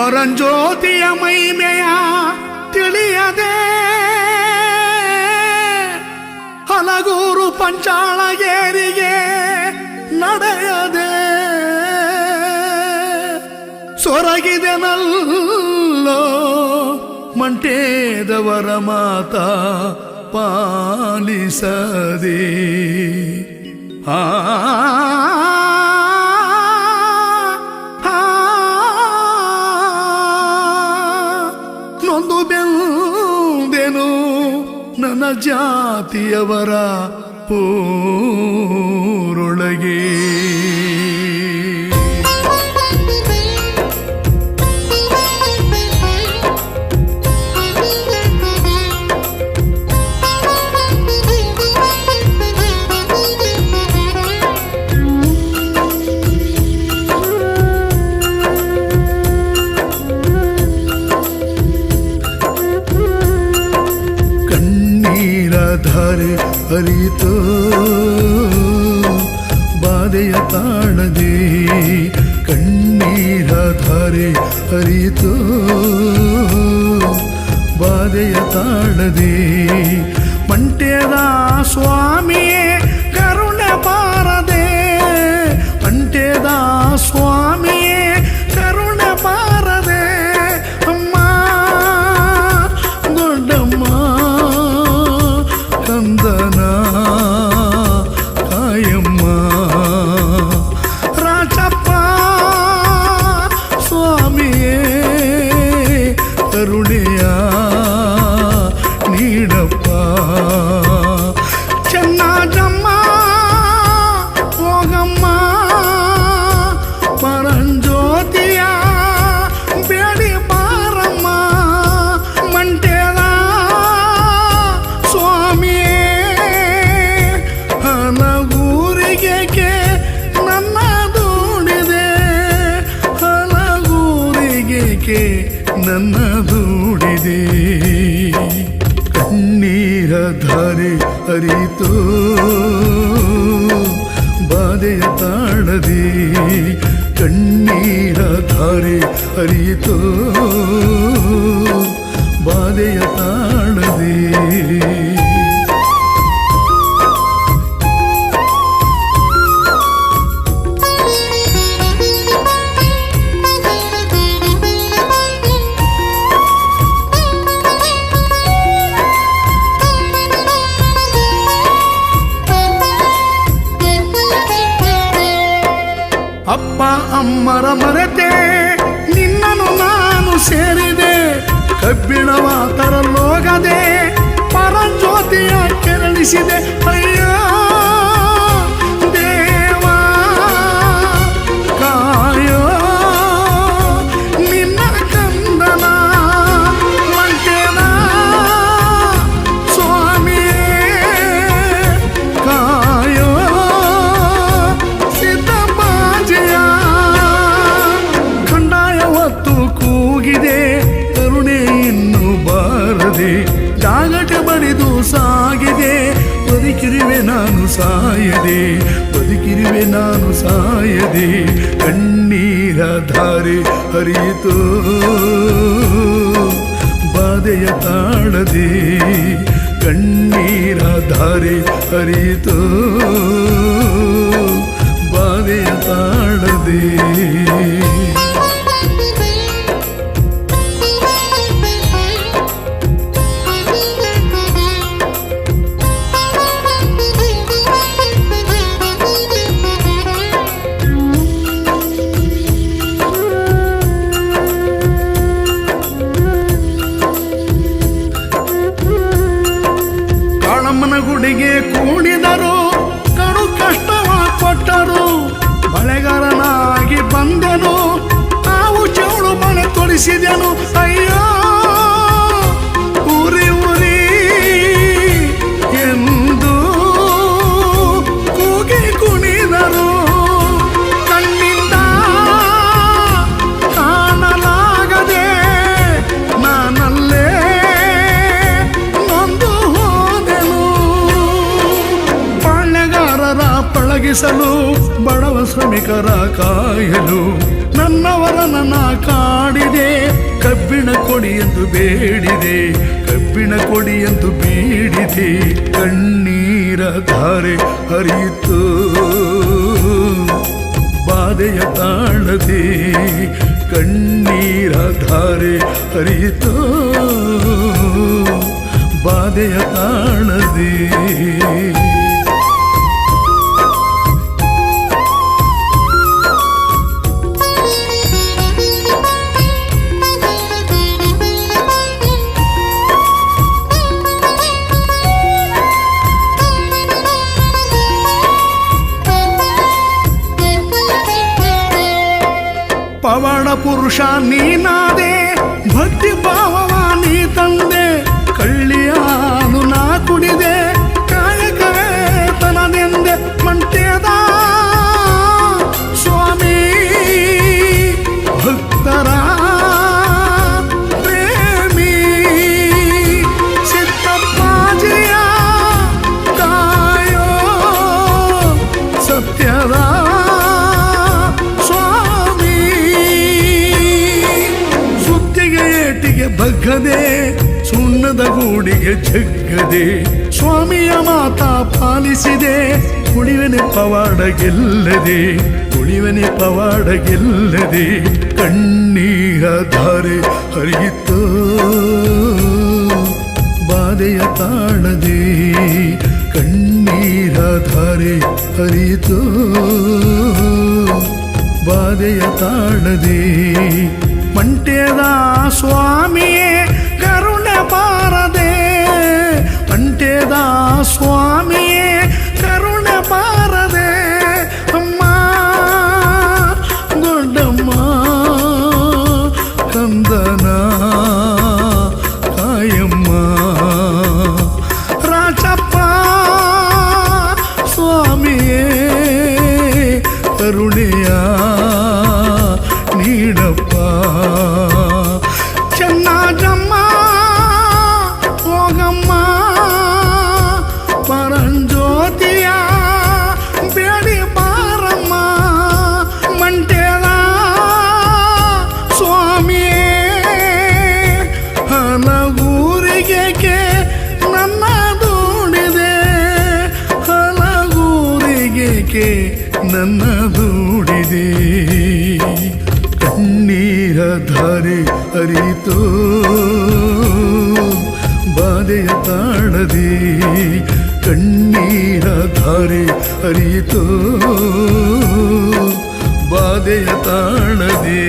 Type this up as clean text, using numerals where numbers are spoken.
ಪರಂಜ್ಯೋತಿಯ ಮೈಮೆಯ ತಿಳಿಯದೆ ಹಲಗೂರು ಪಂಚಾಳಗೇರಿಗೆ ನಡೆಯದೆ ಸೊರಗಿದೆನಲ್ಲೋ ಮಂಟೇದವರ ಮಾತ ಪಾಲಿಸದೆ ನೊಂದು ಬೆಂದೆನು ನನ್ನ ಜಾತಿಯವರ ಪೂರೊಳಗೆ ಧಾರೆ ಹರಿತೋ ಬಾಧೆಯ ತಾಳದೆ ಕಣ್ಣೀರ ಧಾರೆ ಹರಿತೋ ಬಾಧೆಯ ತಾಳದೆ ಮಂಟ್ಯದ ಸ್ವಾಮಿಯೇ ಕರುಣೆ ಬಾರದೆ ಮಂಟ್ಯದ ಸ್ವಾಮಿಯೇ ಕರುಣೆ ಬಾರದೆ ಅಮ್ಮ ದೊಡ್ಡಮ್ಮ ಕಂದನ ಕಾಯಮ್ಮ ರಾಜಪ್ಪ ಸ್ವಾಮಿಯೇ ಕರುಣೆಯ ನೀಡಪ್ಪ ಚೆನ್ನಾಜಮ್ಮ ಹೋಗಮ್ಮ ಪರಂಜ್ಯೋತಿಯ ಬೇಡಿ ಬಾರಮ್ಮ ಮಂಟೇದ ಸ್ವಾಮಿಯೇ ಹಲಗೂರಿಗೆ ನನ್ನ ದೂಡಿದೆ ಹಲಗೂರಿಗೆ ನನ್ನ ದೂಡಿದೆ ಕಣ್ಣೀರ ಧಾರೆ ಹರಿತೋ ಬಾಧೆಯ ತಾಳದೆ ಕಣ್ಣೀರ ಧಾರೆ ಹರಿತೋ ಬಾಧೆಯ ತಾಳದೆ ಅಪ್ಪ ಅಮ್ಮರ ಮರೆತೆ ನಿನ್ನನ್ನು ನಾನು ಸೇರಿದೆ ಕಬ್ಬಿಣವ ತರಲೋಗದೆ ಪರಂಜ್ಯೋತಿಯ ಕೆರಳಿಸಿದೆ ಅಯ್ಯ ದೇವ ಕಾಯೋ ನಿನ್ನ ಕಂದನ ಮಂಟೇದ ಸ್ವಾಮಿಯೇ ಕಾಯೋ ಕೂಗಿದೆ ಕರುಣೆ ಇನ್ನು ಬಾರದೆ ಜಾಗಟ ಬಡಿದು ಸಾಗಿದೆ ಬದುಕಿರುವೆ ನಾನು ಸಾಯದೆ ಬದುಕಿರುವೆ ನಾನು ಸಾಯದೆ ಕಣ್ಣೀರ ಧಾರೆ ಹರಿತೋ ಬಾಧೆಯ ತಾಳದೆ ಕಣ್ಣೀರ ಧಾರೆ ಹರಿತೋ ಬಾಧೆಯ ತಾಳದೆ ಕಾಳಮ್ಮನ ಗುಡಿಗೆ ಕೂಡಿದರು ಕಡು ಕಷ್ಟವ ಕೊಟ್ಟರು ಬಳೆಗಾರನಾಗಿ ಸಾಗಿಸಲು ಬಡವ ಶ್ರಮಿಕರ ಕಾಯಲು ನನ್ನವರ ನನ್ನ ಕಾಡಿದೆ ಕಬ್ಬಿಣ ಕೊಡಿ ಎಂದು ಬೇಡಿದೆ ಕಬ್ಬಿಣ ಕೊಡಿ ಎಂದು ಬೇಡಿದೆ ಕಣ್ಣೀರ ಧಾರೆ ಹರಿಯಿತು ಬಾಧೆಯ ತಾಳದೆ ಕಣ್ಣೀರ ಧಾರೆ ಹರಿಯಿತು ಬಾಧೆಯ ತಾಳದೆ ಪವಾಡ ಪುರುಷ ನೀನಾದೆ ಭಕ್ತಿ ಭಾವವ ನೀ ತಂದೆ ಕಳ್ಳಿಯ ಹಾಲು ನಾ ಕುಡಿದೆ ಕಾಯಕವೇ ತನದೆಂದೆ ಮಂಟ್ಯದ ಸ್ವಾಮಿ ಭಕ್ತರ ಪ್ರೇಮಿ ಸಿದ್ದಪ್ಪಾಜಿಯ ಕಾಯೋ ಸತ್ಯದ ಬಗ್ಗದೆ ಸುಣ್ಣದ ಗೂಡಿಗೆ ಜಗ್ಗದೆ ಸ್ವಾಮಿಯ ಮಾತಾ ಪಾಲಿಸಿದೆ ಉಳಿವನೆ ಪವಾಡ ಗೆಲ್ಲದೆ ಉಳಿವನೆ ಪವಾಡ ಗೆಲ್ಲದೆ ಕಣ್ಣೀರ ಧಾರೆ ಹರಿಯಿತು ಬಾಧೆಯ ತಾಳದೆ ಕಣ್ಣೀರ ಧಾರೆ ಹರಿಯಿತು ಬಾಧೆಯ ತಾಳದೆ ಮಂಟ್ಯದ ಸ್ವಾಮಿಯೇ ಕರುಣೆ ಬಾರದೆ ಮಂಟ್ಯದ ಸ್ವಾಮಿಯೇ ಕರುಣೆ ಬಾರದೆ ಅಮ್ಮ ದೊಡ್ಡಮ್ಮ ಕಂದನ ಕಾಯಮ್ಮ ರಾಜಪ್ಪ ಸ್ವಾಮಿಯೇ ಕರುಣೆಯ ನೀಡಪ್ಪ ಚೆನ್ನಾಜಮ್ಮ ಹೋಗಮ್ಮ ಪರಂಜ್ಯೋತಿಯ ಬೇಡಿ ಬಾರಮ್ಮ ಮಂಟ್ಯದ ಸ್ವಾಮಿಯೇ ಹಲಗೂರಿಗೆ ನನ್ನ ದೂಡಿದೆ ಹಲಗೂರಿಗೆ ನನ್ನ ದೂಡಿದೆ ಕಣ್ಣೀರ ಧಾರೆ ಹರಿಯಿತು ಬಾಧೆಯ ತಾಳದೆ ಕಣ್ಣೀರ ಧಾರೆ ಹರಿಯಿತು ಬಾಧೆಯ ತಾಳದೆ